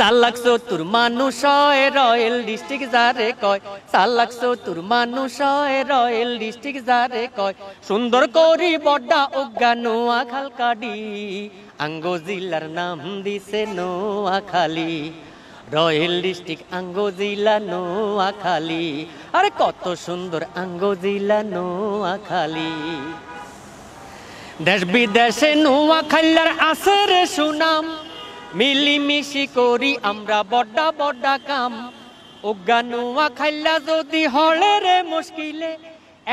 4,70,000 মানুষ হয় royal district যারে কয় 4,70,000 মানুষ হয় রয়্যাল ডিস্ট্রিক্ট যারে কয় সুন্দর করি বড্ডা অজ্ঞা নোয়াখাল কাডি আঙ্গো জিলার নাম দিছে নোয়াখালী রয়্যাল ডিস্ট্রিক্ট আঙ্গো জিলা নোয়াখালী আরে কত সুন্দর আঙ্গো জিলা নোয়াখালী দেশ বিদেশে নোয়াখালীর আছে রে সুনাম মিলিমিশি করি আমরা বড্ডা বড্ডা কাম অজ্ঞা নোয়াখালী যদি হলে রে মুশকিলে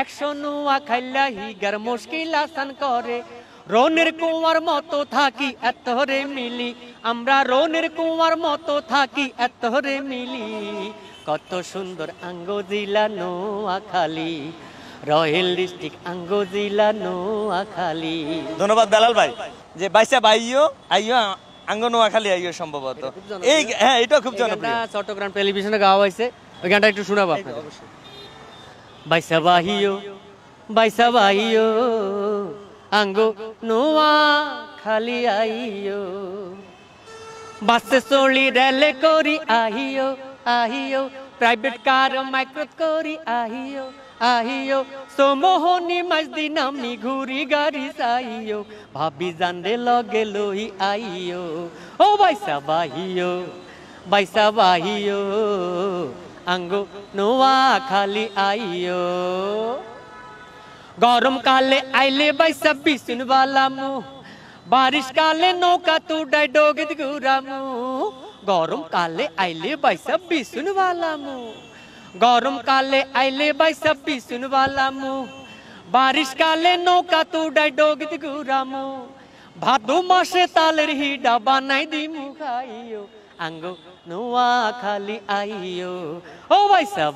100 নোয়াখালী হিগার মুশকিল আসান করে রনের কুয়ার মতো থাকি এতরে মিলি আমরা রনের কুয়ার মতো থাকি এতরে মিলি কত সুন্দর আঙ্গো জিলা নোয়াখালী রয়্যাল ডিস্ট্রিক্ট আঙ্গো জিলা নোয়াখালী। ধন্যবাদ বেলাল ভাই যে বাইসা বাইও আইও আঙ্গো নোয়াখালী আইও সম্ভবত এই হ্যাঁ এটা খুব জনপ্রিয় চট্টগ্রাম টেলিভিশনে গাওয়া হয়েছে ওই গানটা একটু শোনাবো আপনাদের। বাইসা বাহিও আঙ্গো নোয়াখালী আইও বাসে চলি রেলে করি আহিও প্রাইভেট কার মাইক্রো করি আহিও সোমোহনি মাঝদি নামি ঘুরি গাড়ি চাইও ভাবি জানরে লগে লই আইও ও বাইসা বাহিও আঙ্গো নোয়াখালী আইও গরম কালে আইলে বাইসা বিশুন বালামু বারিশ কালে নৌকা তুডাই ডোগিত গুরামু গরম কালে আইলে বাইসা বিশুন বালামু গরম কালে আইলে বাইসা বিশুন বালামু বারিশ কালে নৌকা তুডাই ডোগিত গুরামু ভাদু মাসে তালের হিডা বানাই দিমু খাইও আঙ্গো নোয়াখালী আইও ও বাইসা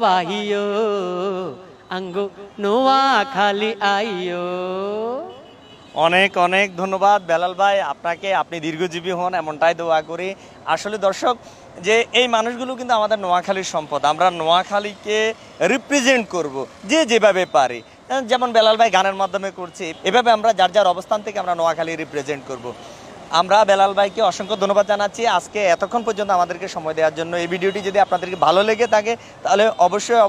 বাহিও আঙ্গো নোয়াখালী আইও। অনেক অনেক ধন্যবাদ বেলাল ভাই আপনাকে, আপনি দীর্ঘজীবী হন এমনটাই দোয়া করি। আসলে দর্শক যে এই মানুষগুলো কিন্তু আমাদের নোয়াখালীর সম্পদ, আমরা নোয়াখালীকে রিপ্রেজেন্ট করব যে যেভাবে পারি, যেমন বেলাল ভাই গানের মাধ্যমে করছি, এভাবে আমরা যার যার অবস্থান থেকে আমরা নোয়াখালী রিপ্রেজেন্ট করব। আমরা বেলাল ভাইকে অসংখ্য ধন্যবাদ জানাচ্ছি আজকে এতক্ষণ পর্যন্ত আমাদেরকে সময় দেওয়ার জন্য। এই ভিডিওটি যদি আপনাদেরকে ভালো লেগে থাকে তাহলে অবশ্যই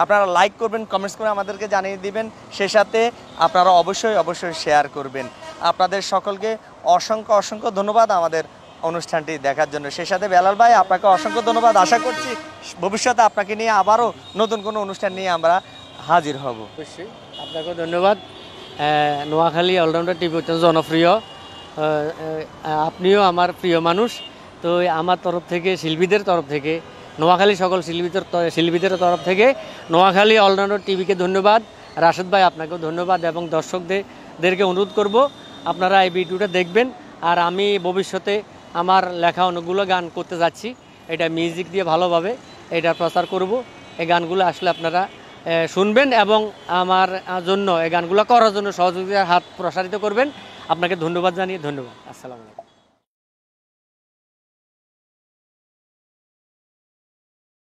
আপনারা লাইক করবেন, কমেন্টস করে আমাদেরকে জানিয়ে দিবেন, সে সাথে আপনারা অবশ্যই শেয়ার করবেন। আপনাদের সকলকে অসংখ্য ধন্যবাদ আমাদের অনুষ্ঠানটি দেখার জন্য। সে সাথে বেলাল ভাই আপনাকে অসংখ্য ধন্যবাদ। আশা করছি ভবিষ্যতে আপনাকে নিয়ে আবারও নতুন কোনো অনুষ্ঠান নিয়ে আমরা হাজির হব। অবশ্যই আপনাকেও ধন্যবাদ। নোয়াখালী অলরাউন্ডার টিভি অত্যন্ত জনপ্রিয়, আপনিও আমার প্রিয় মানুষ। তো আমার তরফ থেকে, শিল্পীদের তরফ থেকে, নোয়াখালী সকল শিল্পীদের তরফ থেকে নোয়াখালী অলরাউন্ডার টিভিকে ধন্যবাদ। রাশেদ ভাই আপনাকেও ধন্যবাদ এবং দর্শকদেরকে অনুরোধ করব আপনারা এই ভিডিওটা দেখবেন। আর আমি ভবিষ্যতে আমার লেখা অনেকগুলো গান করতে যাচ্ছি, এটা মিউজিক দিয়ে ভালোভাবে এটা প্রচার করব। এই গানগুলো আসলে আপনারা শুনবেন এবং আমার জন্য এই গানগুলো করার জন্য সহযোগিতার হাত প্রসারিত করবেন। আপনাকে ধন্যবাদ জানিয়ে ধন্যবাদ। আসসালামু আলাইকুম।